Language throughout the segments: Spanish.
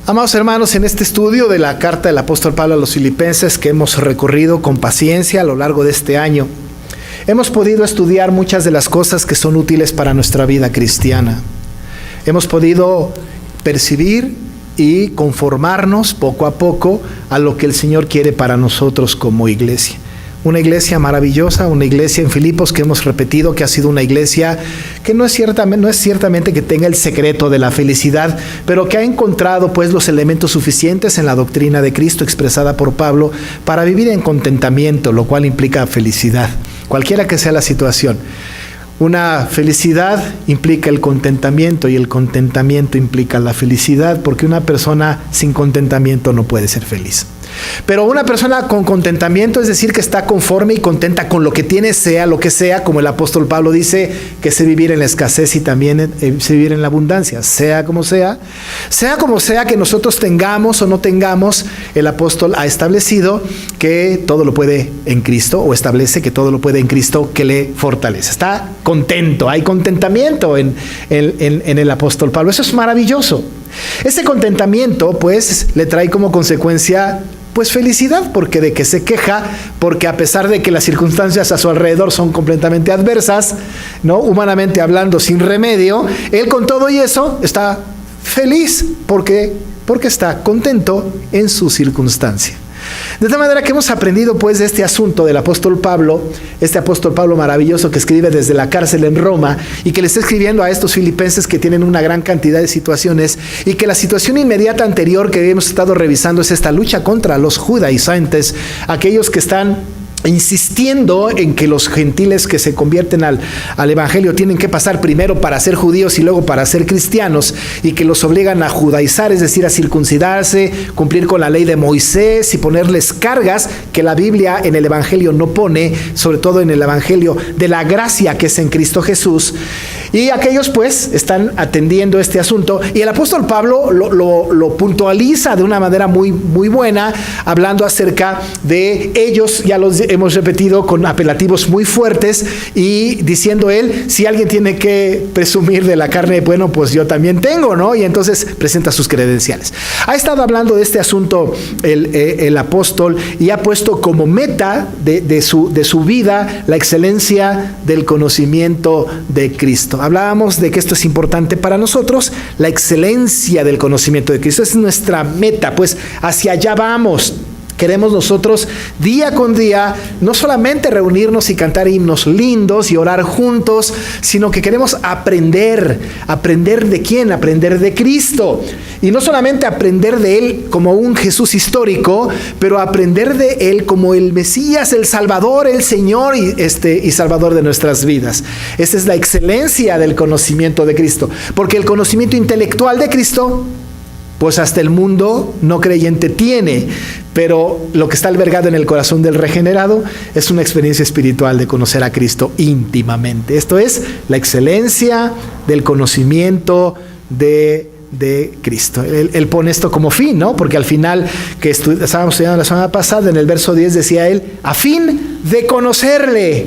Amados hermanos, en este estudio de la carta del apóstol Pablo a los Filipenses que hemos recorrido con paciencia a lo largo de este año, hemos podido estudiar muchas de las cosas que son útiles para nuestra vida cristiana. Hemos podido percibir y conformarnos poco a poco a lo que el Señor quiere para nosotros como iglesia. Una iglesia maravillosa, una iglesia en Filipos que hemos repetido que ha sido una iglesia que no es ciertamente que tenga el secreto de la felicidad, pero que ha encontrado pues los elementos suficientes en la doctrina de Cristo expresada por Pablo para vivir en contentamiento, lo cual implica felicidad, cualquiera que sea la situación. Una felicidad implica el contentamiento y el contentamiento implica la felicidad, porque una persona sin contentamiento no puede ser feliz. Pero una persona con contentamiento es decir que está conforme y contenta con lo que tiene, sea lo que sea, como el apóstol Pablo dice, que sé vivir en la escasez y también sé vivir en la abundancia, sea como sea que nosotros tengamos o no tengamos, el apóstol ha establecido que todo lo puede en Cristo, o establece que todo lo puede en Cristo que le fortalece. Está contento, hay contentamiento en el apóstol Pablo. Eso es maravilloso. Ese contentamiento pues le trae como consecuencia pues felicidad, porque de que se queja, porque a pesar de que las circunstancias a su alrededor son completamente adversas, ¿no? Humanamente hablando, sin remedio, él con todo y eso está feliz, porque está contento en su circunstancia. De tal manera que hemos aprendido pues de este asunto del apóstol Pablo, este apóstol Pablo maravilloso que escribe desde la cárcel en Roma y que le está escribiendo a estos filipenses que tienen una gran cantidad de situaciones, y que la situación inmediata anterior que hemos estado revisando es esta lucha contra los judaizantes, aquellos que están insistiendo en que los gentiles que se convierten al evangelio tienen que pasar primero para ser judíos y luego para ser cristianos, y que los obligan a judaizar, es decir, a circuncidarse, cumplir con la ley de Moisés y ponerles cargas que la Biblia en el evangelio no pone, sobre todo en el evangelio de la gracia que es en Cristo Jesús. Y aquellos pues están atendiendo este asunto, y el apóstol Pablo lo puntualiza de una manera muy, muy buena, hablando acerca de ellos, ya los hemos repetido con apelativos muy fuertes, y diciendo él, si alguien tiene que presumir de la carne, bueno, pues yo también tengo, ¿no? Y entonces presenta sus credenciales. Ha estado hablando de este asunto el apóstol, y ha puesto como meta de su vida la excelencia del conocimiento de Cristo. Hablábamos de que esto es importante para nosotros, la excelencia del conocimiento de Cristo. Esa es nuestra meta, pues hacia allá vamos. Queremos nosotros día con día no solamente reunirnos y cantar himnos lindos y orar juntos, sino que queremos aprender. ¿Aprender de quién? Aprender de Cristo. Y no solamente aprender de Él como un Jesús histórico, pero aprender de Él como el Mesías, el Salvador, el Señor y Salvador de nuestras vidas. Esa es la excelencia del conocimiento de Cristo. Porque el conocimiento intelectual de Cristo, pues hasta el mundo no creyente tiene, pero lo que está albergado en el corazón del regenerado es una experiencia espiritual de conocer a Cristo íntimamente. Esto es la excelencia del conocimiento de Cristo. Él pone esto como fin, ¿no? Porque al final, que estábamos estudiando la semana pasada, en el verso 10 decía él, a fin de conocerle,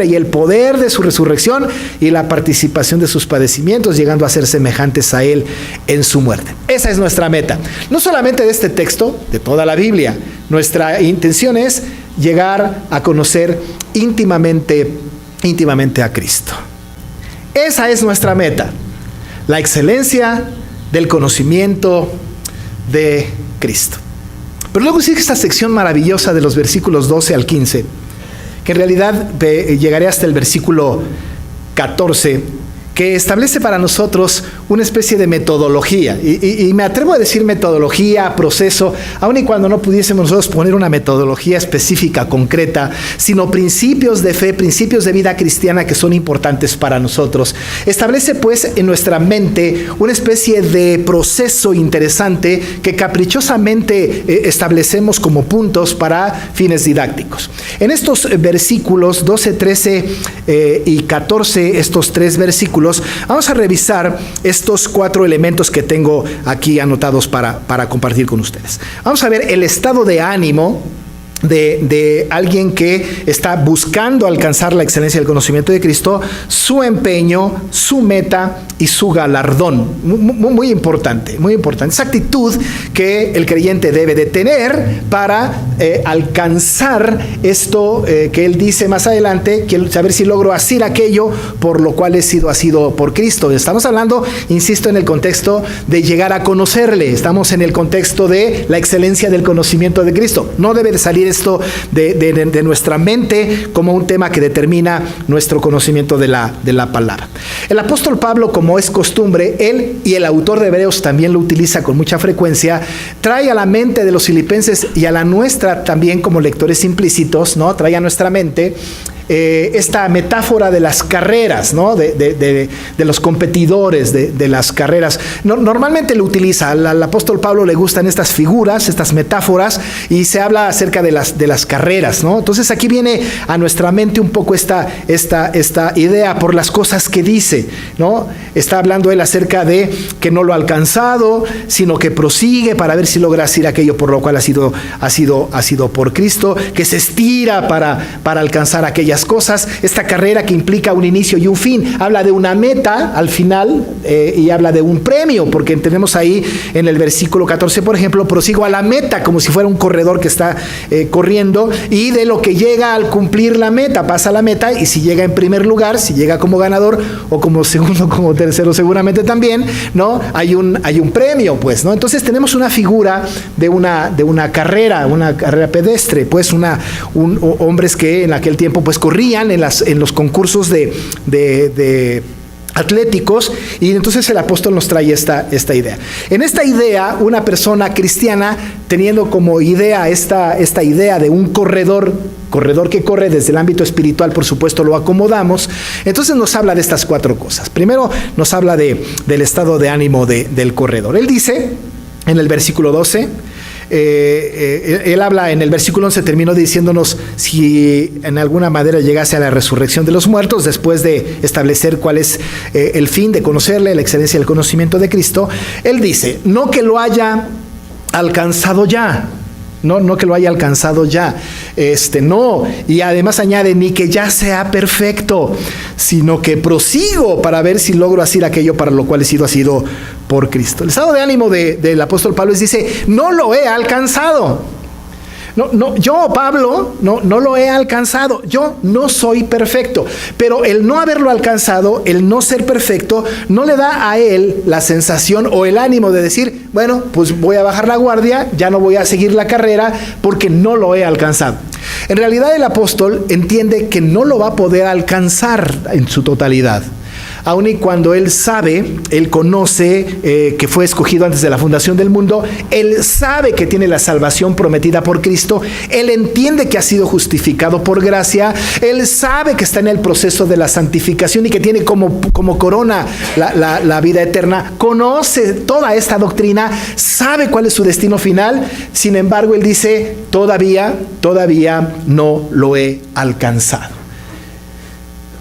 y el poder de su resurrección y la participación de sus padecimientos, llegando a ser semejantes a él en su muerte. Esa es nuestra meta. No solamente de este texto, de toda la Biblia. Nuestra intención es llegar a conocer íntimamente a Cristo. Esa es nuestra meta. La excelencia del conocimiento de Cristo. Pero luego sigue esta sección maravillosa de los versículos 12 al 15, que en realidad llegaré hasta el versículo 14, que establece para nosotros una especie de metodología. Y me atrevo a decir metodología, proceso, aun y cuando no pudiésemos nosotros poner una metodología específica, concreta, sino principios de fe, principios de vida cristiana que son importantes para nosotros. Establece pues en nuestra mente una especie de proceso interesante que caprichosamente establecemos como puntos para fines didácticos. En estos versículos 12, 13 y 14, estos tres versículos, vamos a revisar estos 4 elementos que tengo aquí anotados para compartir con ustedes. Vamos a ver el estado de ánimo de alguien que está buscando alcanzar la excelencia del conocimiento de Cristo, su empeño, su meta y su galardón. Muy importante, muy importante. Esa actitud que el creyente debe de tener para alcanzar esto que él dice más adelante, quiero saber si logro hacer aquello por lo cual he sido asido por Cristo. Estamos hablando, insisto, en el contexto de llegar a conocerle. Estamos en el contexto de la excelencia del conocimiento de Cristo. No debe de salir esto de nuestra mente como un tema que determina nuestro conocimiento de la palabra. El apóstol Pablo, como es costumbre, él y el autor de Hebreos también lo utiliza con mucha frecuencia, trae a la mente de los filipenses y a la nuestra también como lectores implícitos, ¿no? Trae a nuestra mente esta metáfora de las carreras, ¿no? de los competidores de las carreras. Normalmente lo utiliza, al apóstol Pablo le gustan estas figuras, estas metáforas, y se habla acerca de las carreras, ¿no? Entonces aquí viene a nuestra mente un poco esta idea por las cosas que dice, ¿no? Está hablando él acerca de que no lo ha alcanzado, sino que prosigue para ver si logra hacer aquello por lo cual ha sido por Cristo, que se estira para alcanzar aquellas cosas, esta carrera que implica un inicio y un fin. Habla de una meta al final y habla de un premio, porque tenemos ahí en el versículo 14, por ejemplo, prosigo a la meta, como si fuera un corredor que está corriendo, y de lo que llega al cumplir la meta, pasa la meta, y si llega en primer lugar, si llega como ganador o como segundo, como tercero seguramente también, ¿no? Hay un premio, pues, ¿no? Entonces tenemos una figura de una carrera pedestre, pues hombres que en aquel tiempo pues corrían en los concursos de atléticos, y entonces el apóstol nos trae esta idea. En esta idea, una persona cristiana, teniendo como idea esta idea de un corredor que corre desde el ámbito espiritual, por supuesto lo acomodamos, entonces nos habla de estas 4 cosas. Primero nos habla del estado de ánimo del corredor. Él dice, en el versículo 12, él habla en el versículo 11, terminó diciéndonos si en alguna manera llegase a la resurrección de los muertos, después de establecer cuál es el fin de conocerle, la excelencia del conocimiento de Cristo. Él dice, no que lo haya alcanzado ya, no que lo haya alcanzado ya, no, y además añade, ni que ya sea perfecto, sino que prosigo para ver si logro hacer aquello para lo cual he sido asido por Cristo. El estado de ánimo del apóstol Pablo dice, no lo he alcanzado. Yo, Pablo, no lo he alcanzado. Yo no soy perfecto. Pero el no haberlo alcanzado, el no ser perfecto, no le da a él la sensación o el ánimo de decir, bueno, pues voy a bajar la guardia, ya no voy a seguir la carrera porque no lo he alcanzado. En realidad el apóstol entiende que no lo va a poder alcanzar en su totalidad. Aun y cuando él sabe, él conoce que fue escogido antes de la fundación del mundo, él sabe que tiene la salvación prometida por Cristo, él entiende que ha sido justificado por gracia, él sabe que está en el proceso de la santificación y que tiene como corona la vida eterna, conoce toda esta doctrina, sabe cuál es su destino final. Sin embargo, él dice, todavía no lo he alcanzado.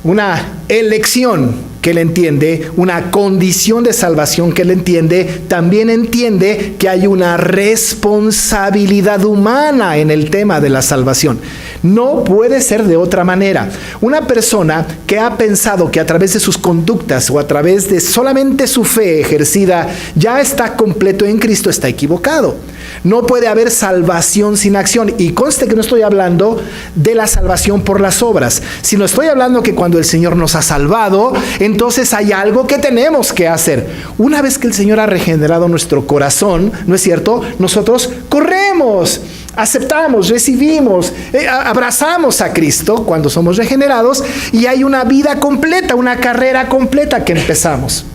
Una elección que él entiende, una condición de salvación que él entiende, también entiende que hay una responsabilidad humana en el tema de la salvación. No puede ser de otra manera. Una persona que ha pensado que a través de sus conductas o a través de solamente su fe ejercida ya está completo en Cristo, está equivocado. No puede haber salvación sin acción. Y conste que no estoy hablando de la salvación por las obras, sino estoy hablando que cuando el Señor nos ha salvado, entonces hay algo que tenemos que hacer. Una vez que el Señor ha regenerado nuestro corazón, ¿no es cierto? Nosotros corremos, aceptamos, recibimos, abrazamos a Cristo cuando somos regenerados, y hay una vida completa, una carrera completa que empezamos.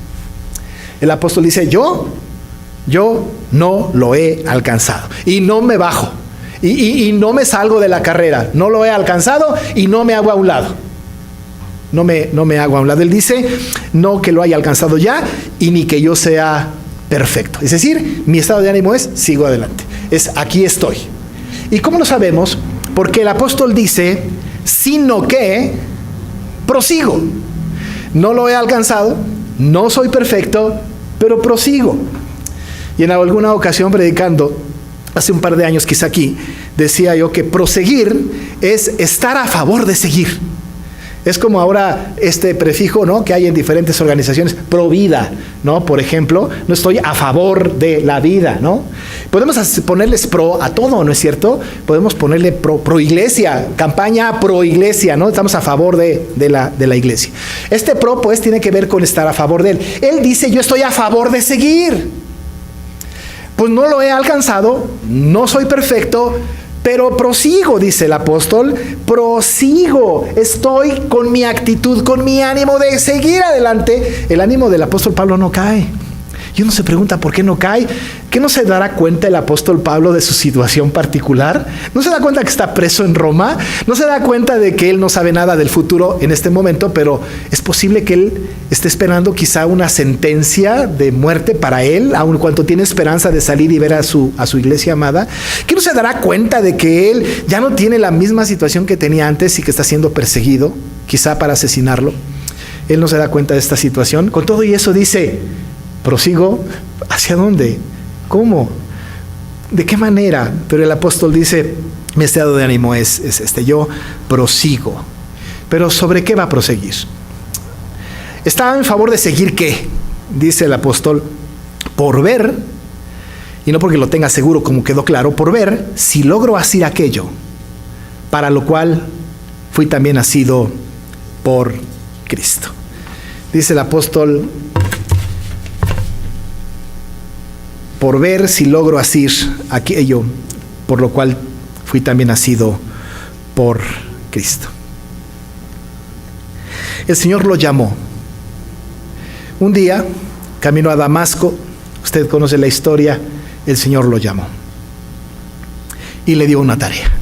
El apóstol dice, yo no lo he alcanzado y no me bajo y no me salgo de la carrera, no lo he alcanzado y no me hago a un lado. No me hago a un lado. Él dice, no que lo haya alcanzado ya y ni que yo sea perfecto. Es decir, mi estado de ánimo es, sigo adelante. Es, aquí estoy. ¿Y cómo lo sabemos? Porque el apóstol dice, sino que prosigo. No lo he alcanzado, no soy perfecto, pero prosigo. Y en alguna ocasión predicando, hace un par de años quizá aquí, decía yo que proseguir es estar a favor de seguir. Es como ahora este prefijo, ¿no?, que hay en diferentes organizaciones, pro vida, ¿no? Por ejemplo, no estoy a favor de la vida, ¿no? Podemos ponerles pro a todo, ¿no es cierto? Podemos ponerle pro iglesia, campaña pro iglesia, ¿no? Estamos a favor de la iglesia. Este pro, pues, tiene que ver con estar a favor de él. Él dice, yo estoy a favor de seguir. Pues no lo he alcanzado, no soy perfecto, pero prosigo, dice el apóstol, prosigo, estoy con mi actitud, con mi ánimo de seguir adelante. El ánimo del apóstol Pablo no cae. Y uno se pregunta, ¿por qué no cae? ¿Qué no se dará cuenta el apóstol Pablo de su situación particular? ¿No se da cuenta que está preso en Roma? ¿No se da cuenta de que él no sabe nada del futuro en este momento? Pero es posible que él esté esperando quizá una sentencia de muerte para él, aun cuando tiene esperanza de salir y ver a su iglesia amada. ¿Qué no se dará cuenta de que él ya no tiene la misma situación que tenía antes y que está siendo perseguido, quizá para asesinarlo? Él no se da cuenta de esta situación. Con todo y eso dice, prosigo, ¿hacia dónde? ¿Cómo? ¿De qué manera? Pero el apóstol dice, mi estado de ánimo es este, yo prosigo. Pero ¿sobre qué va a proseguir? ¿Está en favor de seguir qué? Dice el apóstol, por ver, y no porque lo tenga seguro como quedó claro, por ver si logro hacer aquello, para lo cual fui también nacido por Cristo. Dice el apóstol, por ver si logro hacer aquello, por lo cual fui también nacido por Cristo. El Señor lo llamó. Un día, camino a Damasco, usted conoce la historia, el Señor lo llamó y le dio una tarea.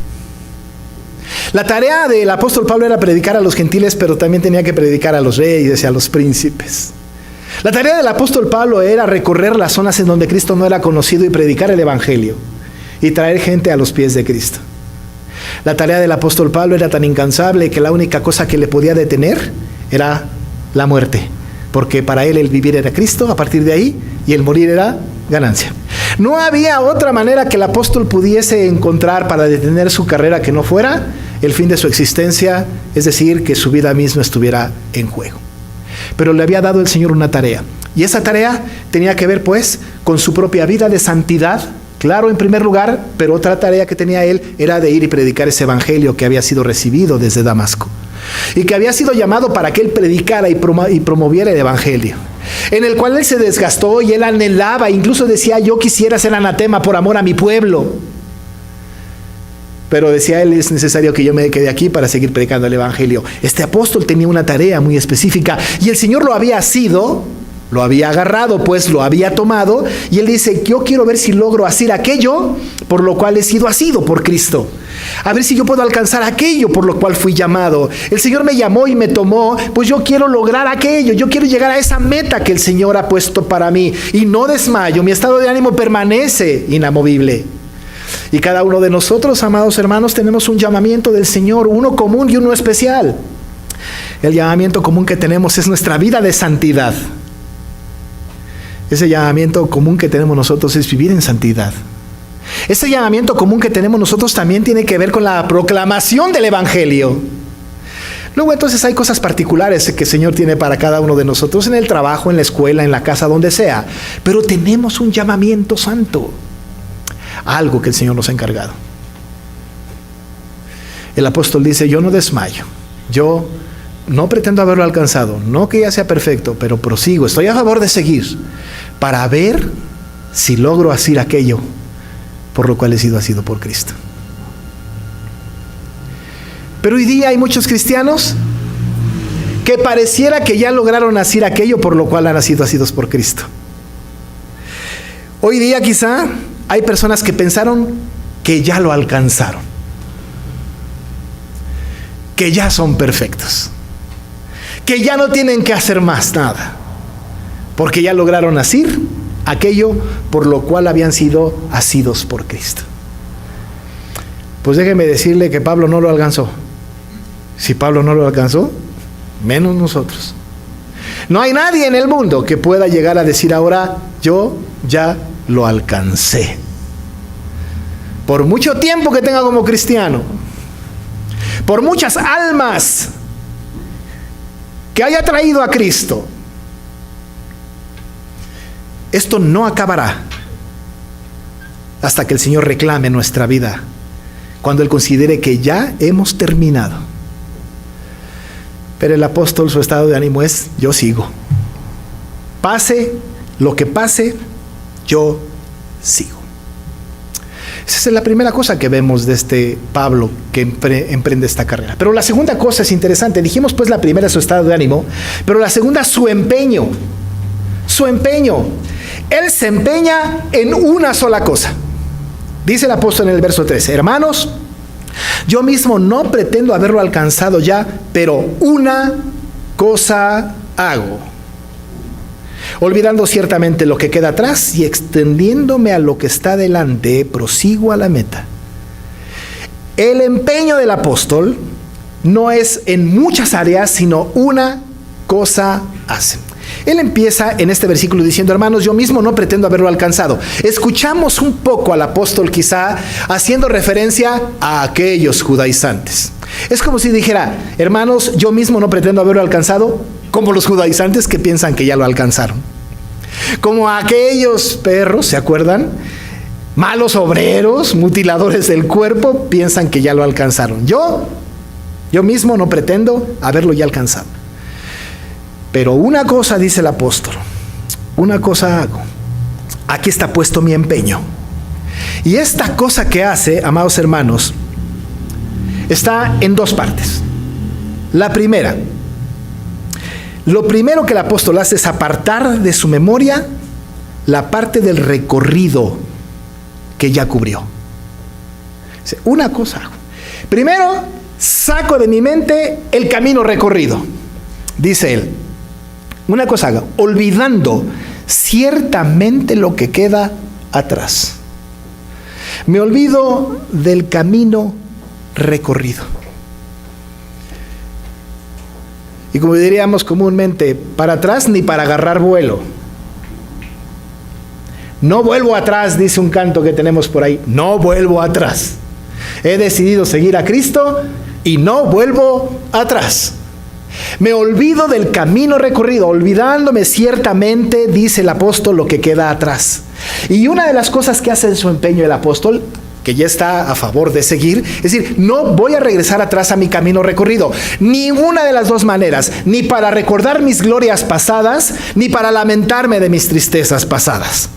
La tarea del apóstol Pablo era predicar a los gentiles, pero también tenía que predicar a los reyes y a los príncipes. La tarea del apóstol Pablo era recorrer las zonas en donde Cristo no era conocido y predicar el evangelio y traer gente a los pies de Cristo. La tarea del apóstol Pablo era tan incansable que la única cosa que le podía detener era la muerte, porque para él el vivir era Cristo a partir de ahí y el morir era ganancia. No había otra manera que el apóstol pudiese encontrar para detener su carrera que no fuera el fin de su existencia, es decir, que su vida misma estuviera en juego. Pero le había dado el Señor una tarea, y esa tarea tenía que ver pues con su propia vida de santidad, claro, en primer lugar, pero otra tarea que tenía él era de ir y predicar ese evangelio que había sido recibido desde Damasco y que había sido llamado para que él predicara y promoviera el evangelio, en el cual él se desgastó y él anhelaba, incluso decía, yo quisiera ser anatema por amor a mi pueblo. Pero decía él, es necesario que yo me quede aquí para seguir predicando el evangelio. Este apóstol tenía una tarea muy específica y el Señor lo había asido, lo había agarrado, pues lo había tomado, y él dice, yo quiero ver si logro hacer aquello por lo cual he sido asido por Cristo. A ver si yo puedo alcanzar aquello por lo cual fui llamado. El Señor me llamó y me tomó, pues yo quiero lograr aquello, yo quiero llegar a esa meta que el Señor ha puesto para mí. Y no desmayo, mi estado de ánimo permanece inamovible. Y cada uno de nosotros, amados hermanos, tenemos un llamamiento del Señor, uno común y uno especial. El llamamiento común que tenemos es nuestra vida de santidad. Ese llamamiento común que tenemos nosotros es vivir en santidad. Ese llamamiento común que tenemos nosotros también tiene que ver con la proclamación del evangelio. Luego entonces hay cosas particulares que el Señor tiene para cada uno de nosotros, en el trabajo, en la escuela, en la casa, donde sea. Pero tenemos un llamamiento santo, algo que el Señor nos ha encargado. El apóstol dice, yo no desmayo, yo no pretendo haberlo alcanzado, no que ya sea perfecto, pero prosigo, estoy a favor de seguir, para ver si logro hacer aquello por lo cual he sido asido por Cristo. Pero hoy día hay muchos cristianos que pareciera que ya lograron hacer aquello por lo cual han sido asidos por Cristo. Hoy día quizá hay personas que pensaron que ya lo alcanzaron, que ya son perfectos, que ya no tienen que hacer más nada, porque ya lograron hacer aquello por lo cual habían sido asidos por Cristo. Pues déjeme decirle que Pablo no lo alcanzó. Si Pablo no lo alcanzó, menos nosotros. No hay nadie en el mundo que pueda llegar a decir ahora, yo ya lo alcancé. por mucho tiempo que tenga como cristiano, por muchas almas que haya traído a Cristo, esto no acabará hasta que el Señor reclame nuestra vida, cuando Él considere que ya hemos terminado. Pero el apóstol, su estado de ánimo es: yo sigo. Pase lo que pase, yo sigo. Esa es la primera cosa que vemos de este Pablo que emprende esta carrera. Pero la segunda cosa es interesante. Dijimos pues la primera, su estado de ánimo, pero la segunda, su empeño. Su empeño. Él se empeña en una sola cosa. Dice el apóstol en el verso 13: hermanos, yo mismo no pretendo haberlo alcanzado ya, pero una cosa hago, olvidando ciertamente lo que queda atrás y extendiéndome a lo que está delante, prosigo a la meta. El empeño del apóstol no es en muchas áreas, sino una cosa hace. Él empieza en este versículo diciendo: hermanos, yo mismo no pretendo haberlo alcanzado. Escuchamos un poco al apóstol quizá haciendo referencia a aquellos judaizantes. Es como si dijera: hermanos, yo mismo no pretendo haberlo alcanzado, como los judaizantes que piensan que ya lo alcanzaron. Como aquellos perros, ¿se acuerdan? Malos obreros, mutiladores del cuerpo, piensan que ya lo alcanzaron. Yo mismo no pretendo haberlo ya alcanzado. Pero una cosa, dice el apóstol, una cosa hago. Aquí está puesto mi empeño. Y esta cosa que hace, amados hermanos, está en dos partes. La primera, lo primero que el apóstol hace es apartar de su memoria la parte del recorrido que ya cubrió. Una cosa hago. Primero, saco de mi mente el camino recorrido. Dice él: una cosa hago, olvidando ciertamente lo que queda atrás. Me olvido del camino recorrido. Y como diríamos comúnmente, para atrás ni para agarrar vuelo. No vuelvo atrás, dice un canto que tenemos por ahí. No vuelvo atrás. He decidido seguir a Cristo y no vuelvo atrás. Me olvido del camino recorrido, olvidándome ciertamente, dice el apóstol, lo que queda atrás. Y una de las cosas que hace en su empeño el apóstol, que ya está a favor de seguir, es decir, no voy a regresar atrás a mi camino recorrido. Ninguna de las dos maneras, ni para recordar mis glorias pasadas, ni para lamentarme de mis tristezas pasadas.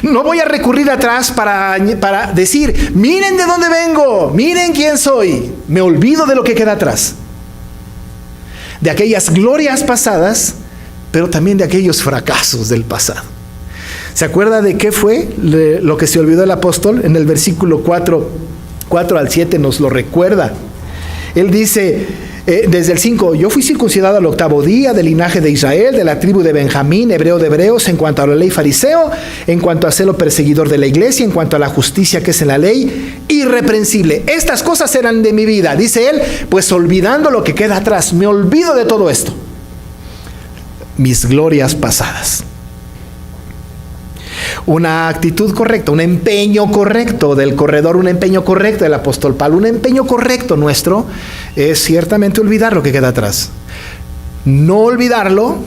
No voy a recurrir atrás para decir: miren de dónde vengo, miren quién soy. Me olvido de lo que queda atrás, de aquellas glorias pasadas, pero también de aquellos fracasos del pasado. ¿Se acuerda de qué fue lo que se olvidó el apóstol? En el versículo 4 al 7 nos lo recuerda. Él dice, desde el 5: yo fui circuncidado al 8º día, del linaje de Israel, de la tribu de Benjamín, hebreo de hebreos, en cuanto a la ley fariseo, en cuanto a celo perseguidor de la iglesia, en cuanto a la justicia que es en la ley, irreprensible. Estas cosas eran de mi vida, dice él, pues olvidando lo que queda atrás, me olvido de todo esto, mis glorias pasadas. Una actitud correcta, un empeño correcto del corredor, un empeño correcto del apóstol Pablo, un empeño correcto nuestro es ciertamente olvidar lo que queda atrás. No olvidarlo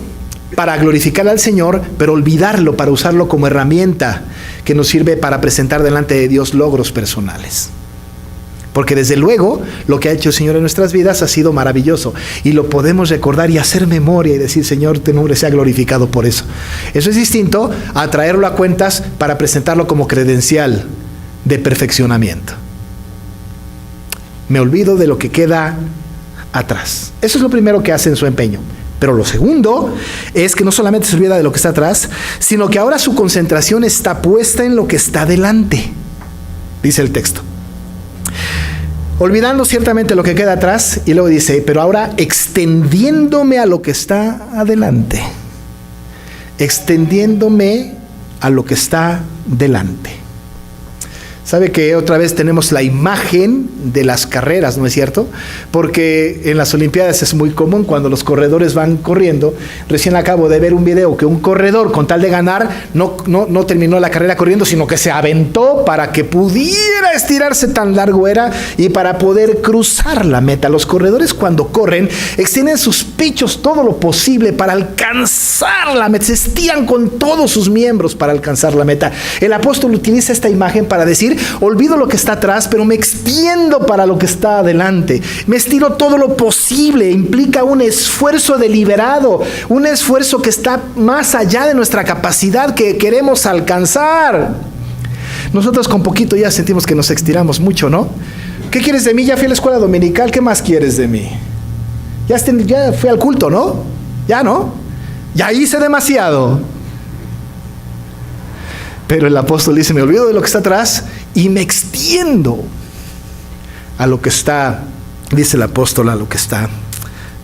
para glorificar al Señor, pero olvidarlo para usarlo como herramienta que nos sirve para presentar delante de Dios logros personales. Porque desde luego lo que ha hecho el Señor en nuestras vidas ha sido maravilloso y lo podemos recordar y hacer memoria y decir: Señor, tu nombre sea glorificado por eso. Eso es distinto a traerlo a cuentas para presentarlo como credencial de perfeccionamiento. Me olvido de lo que queda atrás. Eso es lo primero que hace en su empeño. Pero lo segundo es que no solamente se olvida de lo que está atrás, sino que ahora su concentración está puesta en lo que está delante. Dice el texto: olvidando ciertamente lo que queda atrás, y luego dice: pero ahora extendiéndome a lo que está adelante. Extendiéndome a lo que está delante. Sabe que otra vez tenemos la imagen de las carreras, ¿no es cierto? Porque en las Olimpiadas es muy común cuando los corredores van corriendo. Recién acabo de ver un video que un corredor, con tal de ganar, no terminó la carrera corriendo, sino que se aventó para que pudiera estirarse, tan largo era, y para poder cruzar la meta. Los corredores, cuando corren, extienden sus pechos todo lo posible para alcanzar la meta. Se estiran con todos sus miembros para alcanzar la meta. El apóstol utiliza esta imagen para decir: olvido lo que está atrás, pero me extiendo para lo que está adelante. Me estiro todo lo posible. Implica un esfuerzo deliberado, un esfuerzo que está más allá de nuestra capacidad, que queremos alcanzar. Nosotros con poquito ya sentimos que nos estiramos mucho, ¿no? ¿Qué quieres de mí? Ya fui a la escuela dominical, ¿qué más quieres de mí? Ya fui al culto, ¿no? Ya, ¿no? Ya hice demasiado. Pero el apóstol dice: me olvido de lo que está atrás y me extiendo a lo que está, dice el apóstol, a lo que está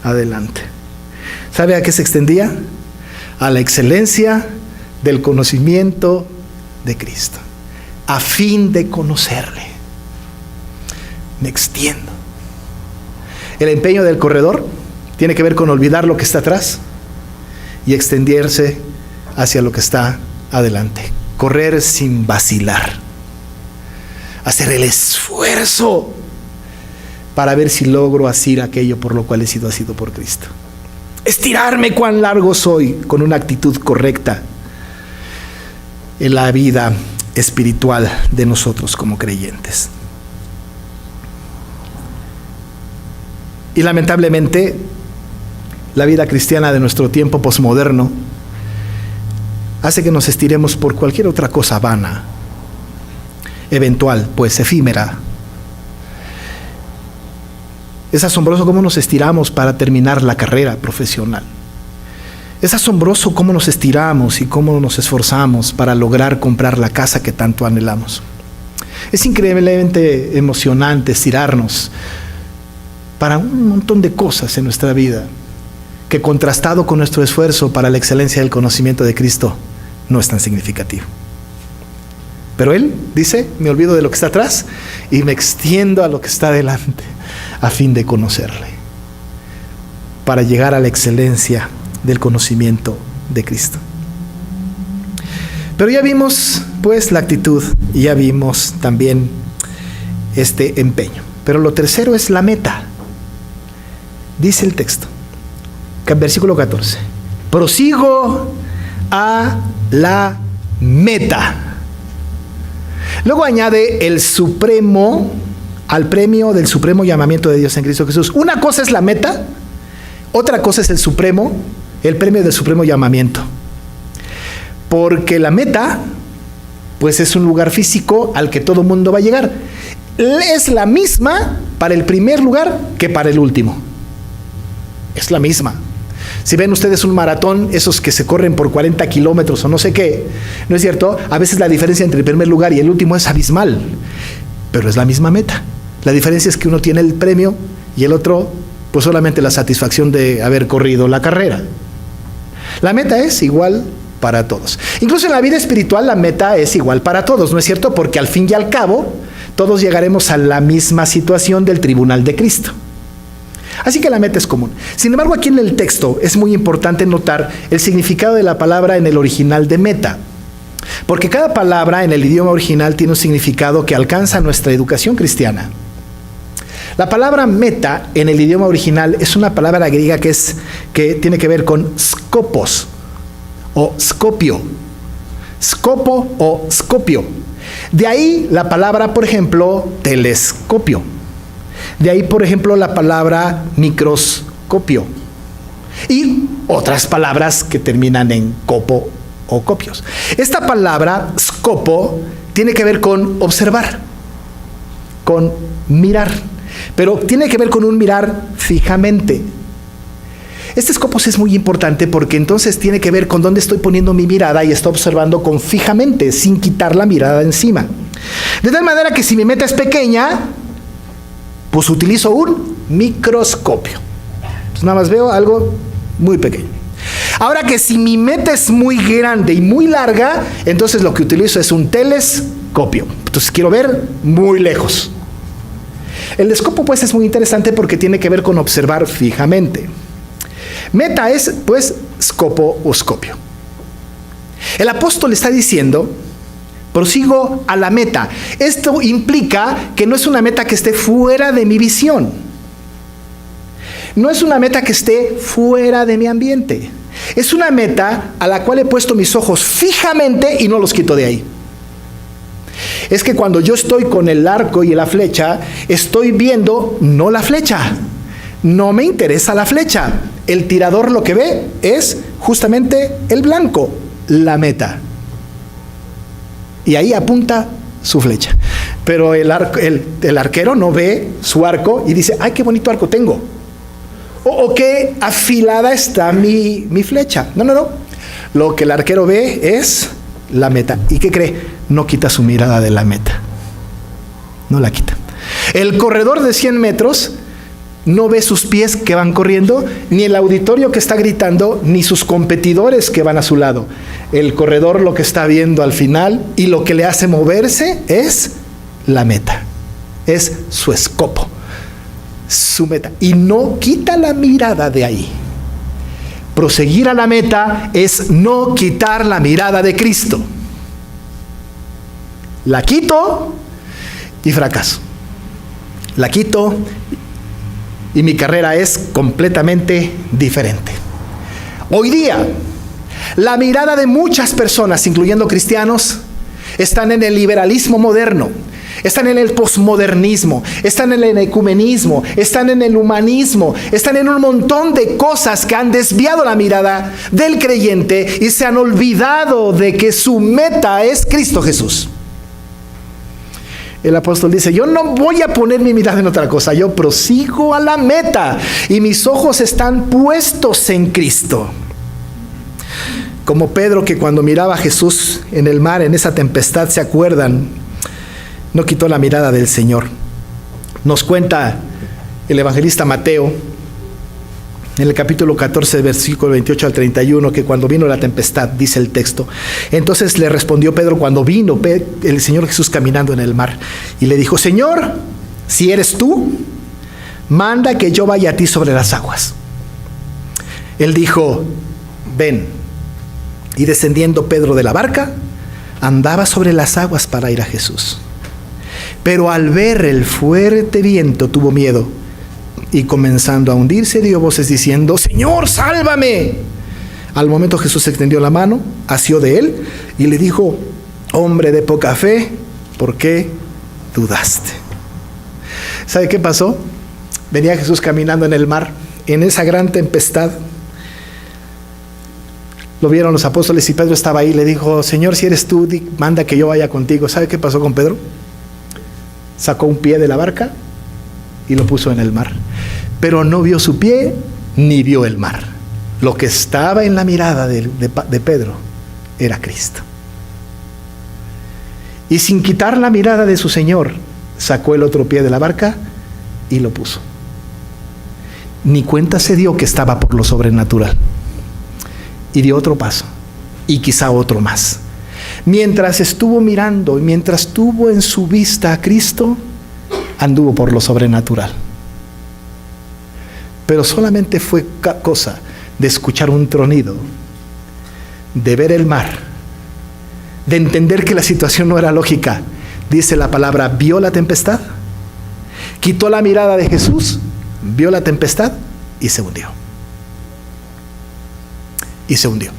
adelante. ¿Sabe a qué se extendía? A la excelencia del conocimiento de Cristo, a fin de conocerle. Me extiendo. El empeño del corredor tiene que ver con olvidar lo que está atrás y extenderse hacia lo que está adelante. Correr sin vacilar. Hacer el esfuerzo para ver si logro asir aquello por lo cual he sido asido por Cristo. Estirarme cuán largo soy, con una actitud correcta en la vida espiritual de nosotros como creyentes. Y lamentablemente, la vida cristiana de nuestro tiempo posmoderno hace que nos estiremos por cualquier otra cosa vana, eventual, pues efímera. Es asombroso cómo nos estiramos para terminar la carrera profesional. Es asombroso cómo nos estiramos y cómo nos esforzamos para lograr comprar la casa que tanto anhelamos. Es increíblemente emocionante estirarnos para un montón de cosas en nuestra vida, que contrastado con nuestro esfuerzo para la excelencia del conocimiento de Cristo, no es tan significativo. Pero Él dice: me olvido de lo que está atrás y me extiendo a lo que está adelante, a fin de conocerle, para llegar a la excelencia del conocimiento de Cristo. Pero ya vimos pues la actitud y ya vimos también este empeño. Pero lo tercero es la meta. Dice el texto, versículo 14: prosigo a la meta. Luego añade el supremo, al premio del supremo llamamiento de Dios en Cristo Jesús. Una cosa es la meta, otra cosa es el supremo, el premio del supremo llamamiento. Porque la meta, pues es un lugar físico al que todo mundo va a llegar. Es la misma para el primer lugar que para el último. Es la misma. Si ven ustedes un maratón, esos que se corren por 40 kilómetros o no sé qué, ¿no es cierto? A veces la diferencia entre el primer lugar y el último es abismal, pero es la misma meta. La diferencia es que uno tiene el premio y el otro, pues solamente la satisfacción de haber corrido la carrera. La meta es igual para todos. Incluso en la vida espiritual la meta es igual para todos, ¿no es cierto? Porque al fin y al cabo, todos llegaremos a la misma situación del tribunal de Cristo. Así que la meta es común. Sin embargo, aquí en el texto es muy importante notar el significado de la palabra en el original de meta. Porque cada palabra en el idioma original tiene un significado que alcanza nuestra educación cristiana. La palabra meta en el idioma original es una palabra griega que tiene que ver con skopos o scopio. Scopo o scopio. De ahí la palabra, por ejemplo, telescopio. De ahí, por ejemplo, la palabra microscopio. Y otras palabras que terminan en copo o copios. Esta palabra, scopo, tiene que ver con observar, con mirar. Pero tiene que ver con un mirar fijamente. Este scopos es muy importante porque entonces tiene que ver con dónde estoy poniendo mi mirada y estoy observando con fijamente, sin quitar la mirada encima. De tal manera que si mi meta es pequeña, pues utilizo un microscopio. Pues nada más veo algo muy pequeño. Ahora que si mi meta es muy grande y muy larga, entonces lo que utilizo es un telescopio. Entonces quiero ver muy lejos. El escopo pues es muy interesante porque tiene que ver con observar fijamente. Meta es pues scopo o scopio. El apóstol está diciendo: prosigo a la meta. Esto implica que no es una meta que esté fuera de mi visión. No es una meta que esté fuera de mi ambiente. Es una meta a la cual he puesto mis ojos fijamente y no los quito de ahí. Es que cuando yo estoy con el arco y la flecha, estoy viendo no la flecha. No me interesa la flecha. El tirador lo que ve es justamente el blanco, la meta. Y ahí apunta su flecha. Pero el arquero no ve su arco y dice: ¡ay, qué bonito arco tengo! O qué afilada está mi flecha. No. Lo que el arquero ve es la meta. ¿Y qué cree? No quita su mirada de la meta. No la quita. El corredor de 100 metros no ve sus pies que van corriendo, ni el auditorio que está gritando, ni sus competidores que van a su lado. El corredor lo que está viendo al final y lo que le hace moverse es la meta. Es su escopo, su meta. Y no quita la mirada de ahí. Proseguir a la meta es no quitar la mirada de Cristo. La quito y fracaso. La quito y mi carrera es completamente diferente. Hoy día, la mirada de muchas personas, incluyendo cristianos, están en el liberalismo moderno, están en el posmodernismo, están en el ecumenismo, están en el humanismo, están en un montón de cosas que han desviado la mirada del creyente y se han olvidado de que su meta es Cristo Jesús. El apóstol dice: yo no voy a poner mi mirada en otra cosa, yo prosigo a la meta y mis ojos están puestos en Cristo. Como Pedro, que cuando miraba a Jesús en el mar, en esa tempestad, ¿se acuerdan? No quitó la mirada del Señor. Nos cuenta el evangelista Mateo, en el capítulo 14, versículo 28 al 31, que cuando vino la tempestad, dice el texto, entonces le respondió Pedro cuando vino el Señor Jesús caminando en el mar, y le dijo: Señor, si eres tú, manda que yo vaya a ti sobre las aguas. Él dijo: ven. Y descendiendo Pedro de la barca, andaba sobre las aguas para ir a Jesús. Pero al ver el fuerte viento tuvo miedo, y comenzando a hundirse dio voces diciendo: Señor, sálvame. Al momento Jesús extendió la mano, asió de él y le dijo: hombre de poca fe, ¿por qué dudaste? ¿Sabe qué pasó? Venía Jesús caminando en el mar, en esa gran tempestad. Lo vieron los apóstoles y Pedro estaba ahí. Le dijo: Señor, si eres tú, manda que yo vaya contigo. ¿Sabe qué pasó con Pedro? Sacó un pie de la barca y lo puso en el mar. Pero no vio su pie ni vio el mar. Lo que estaba en la mirada de Pedro era Cristo. Y sin quitar la mirada de su Señor, sacó el otro pie de la barca y lo puso. Ni cuenta se dio que estaba por lo sobrenatural. Y dio otro paso, y quizá otro más. Mientras estuvo mirando y mientras tuvo en su vista a Cristo, anduvo por lo sobrenatural. Pero solamente fue cosa de escuchar un tronido, de ver el mar, de entender que la situación no era lógica. Dice la palabra: vio la tempestad, quitó la mirada de Jesús, vio la tempestad y se hundió. Y se hundió,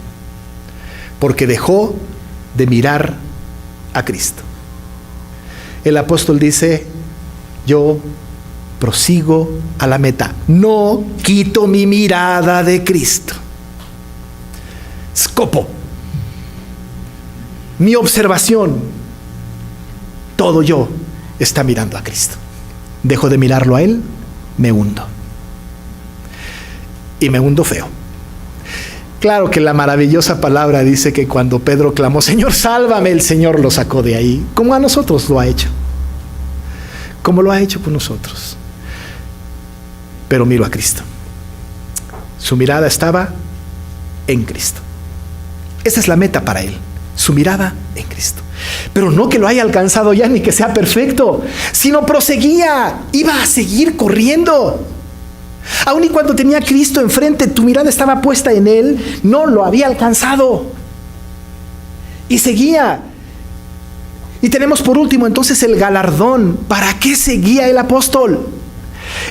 porque dejó de mirar a Cristo. El apóstol dice: yo prosigo a la meta, no quito mi mirada de Cristo. Scopo, mi observación, todo yo está mirando a Cristo. Dejo de mirarlo a Él, me hundo. Y me hundo feo. Claro que la maravillosa palabra dice que cuando Pedro clamó: Señor, sálvame, el Señor lo sacó de ahí, como a nosotros lo ha hecho. Como lo ha hecho con nosotros. Pero miro a Cristo. Su mirada estaba en Cristo. Esa es la meta para él. Su mirada en Cristo. Pero no que lo haya alcanzado ya ni que sea perfecto, sino proseguía, iba a seguir corriendo. Aun y cuando tenía a Cristo enfrente, tu mirada estaba puesta en Él, no lo había alcanzado. Y seguía. Y tenemos por último entonces el galardón. ¿Para qué seguía el apóstol?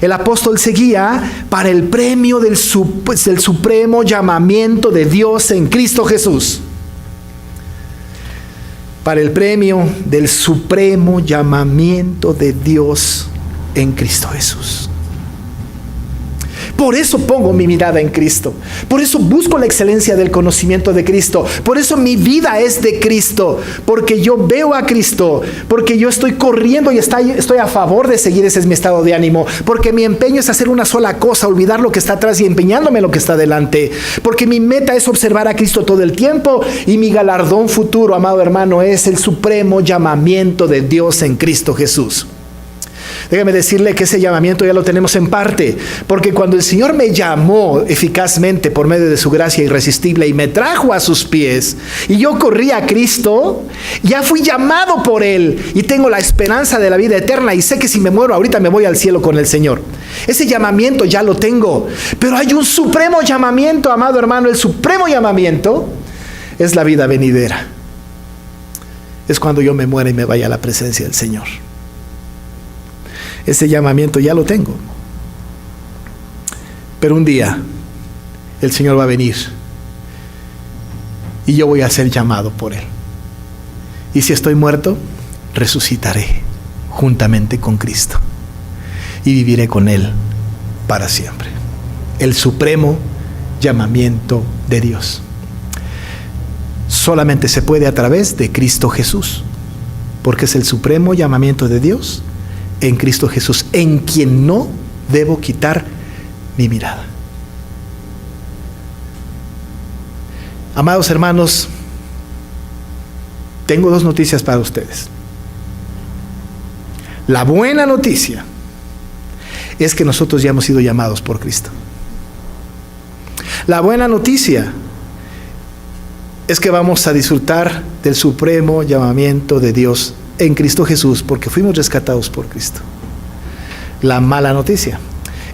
El apóstol seguía para el premio del supremo llamamiento de Dios en Cristo Jesús. Para el premio del supremo llamamiento de Dios en Cristo Jesús. Por eso pongo mi mirada en Cristo. Por eso busco la excelencia del conocimiento de Cristo. Por eso mi vida es de Cristo. Porque yo veo a Cristo. Porque yo estoy corriendo y estoy a favor de seguir. Ese es mi estado de ánimo. Porque mi empeño es hacer una sola cosa, olvidar lo que está atrás y empeñándome en lo que está delante. Porque mi meta es observar a Cristo todo el tiempo. Y mi galardón futuro, amado hermano, es el supremo llamamiento de Dios en Cristo Jesús. Déjame decirle que ese llamamiento ya lo tenemos en parte, porque cuando el Señor me llamó eficazmente por medio de su gracia irresistible y me trajo a sus pies, y yo corrí a Cristo, ya fui llamado por Él, y tengo la esperanza de la vida eterna, y sé que si me muero ahorita me voy al cielo con el Señor. Ese llamamiento ya lo tengo, pero hay un supremo llamamiento, amado hermano. El supremo llamamiento es la vida venidera. Es cuando yo me muera y me vaya a la presencia del Señor. Ese llamamiento ya lo tengo. Pero un día el Señor va a venir y yo voy a ser llamado por Él. Y si estoy muerto, resucitaré juntamente con Cristo y viviré con Él para siempre. El supremo llamamiento de Dios solamente se puede a través de Cristo Jesús, porque es el supremo llamamiento de Dios en Cristo Jesús, en quien no debo quitar mi mirada. Amados hermanos, tengo dos noticias para ustedes. La buena noticia es que nosotros ya hemos sido llamados por Cristo. La buena noticia es que vamos a disfrutar del supremo llamamiento de Dios en Cristo Jesús, porque fuimos rescatados por Cristo. La mala noticia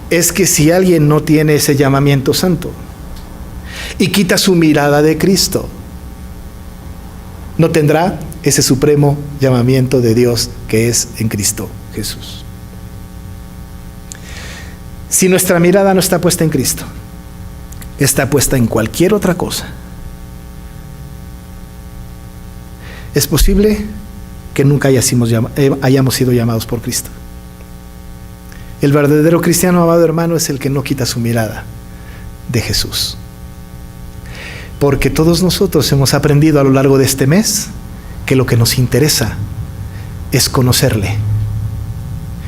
es que si alguien no tiene ese llamamiento santo y quita su mirada de Cristo, no tendrá ese supremo llamamiento de Dios que es en Cristo Jesús. Si nuestra mirada no está puesta en Cristo, está puesta en cualquier otra cosa, es posible que nunca hayamos sido llamados por Cristo. El verdadero cristiano, amado hermano, es el que no quita su mirada de Jesús. Porque todos nosotros hemos aprendido a lo largo de este mes que lo que nos interesa es conocerle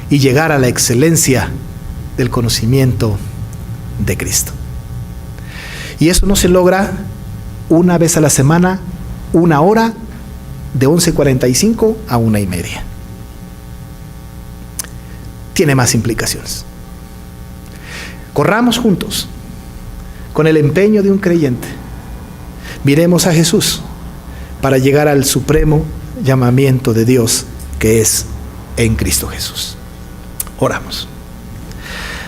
y llegar a la excelencia del conocimiento de Cristo. Y eso no se logra una vez a la semana, una hora, de 11:45 a 1:30. Tiene más implicaciones. Corramos juntos con el empeño de un creyente. Miremos a Jesús para llegar al supremo llamamiento de Dios que es en Cristo Jesús. Oramos.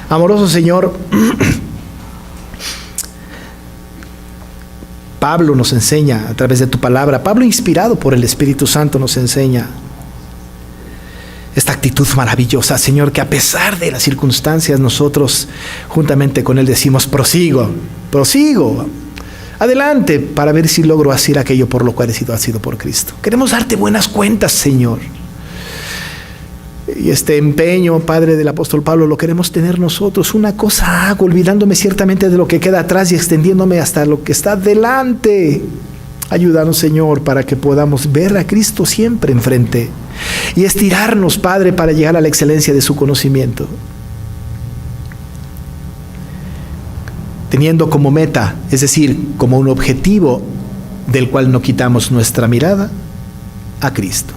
Amoroso Señor, Pablo nos enseña a través de tu palabra. Pablo, inspirado por el Espíritu Santo, nos enseña esta actitud maravillosa, Señor, que a pesar de las circunstancias, nosotros juntamente con Él decimos: prosigo, adelante, para ver si logro hacer aquello por lo cual he sido por Cristo. Queremos darte buenas cuentas, Señor. Y este empeño, Padre, del apóstol Pablo, lo queremos tener nosotros. Una cosa hago, olvidándome ciertamente de lo que queda atrás y extendiéndome hasta lo que está delante. Ayúdanos, Señor, para que podamos ver a Cristo siempre enfrente y estirarnos, Padre, para llegar a la excelencia de su conocimiento. Teniendo como meta, es decir, como un objetivo del cual no quitamos nuestra mirada, a Cristo.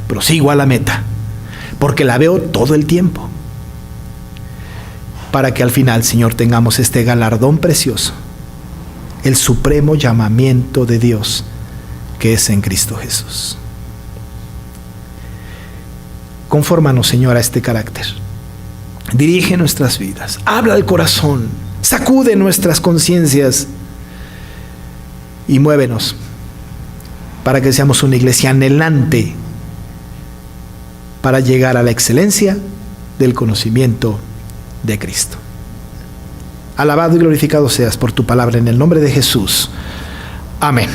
Prosigo a la meta, porque la veo todo el tiempo, para que al final, Señor, tengamos este galardón precioso, el supremo llamamiento de Dios, que es en Cristo Jesús. Confórmanos, Señor, a este carácter. Dirige nuestras vidas, habla al corazón, sacude nuestras conciencias y muévenos para que seamos una iglesia anhelante para llegar a la excelencia del conocimiento de Cristo. Alabado y glorificado seas por tu palabra en el nombre de Jesús. Amén.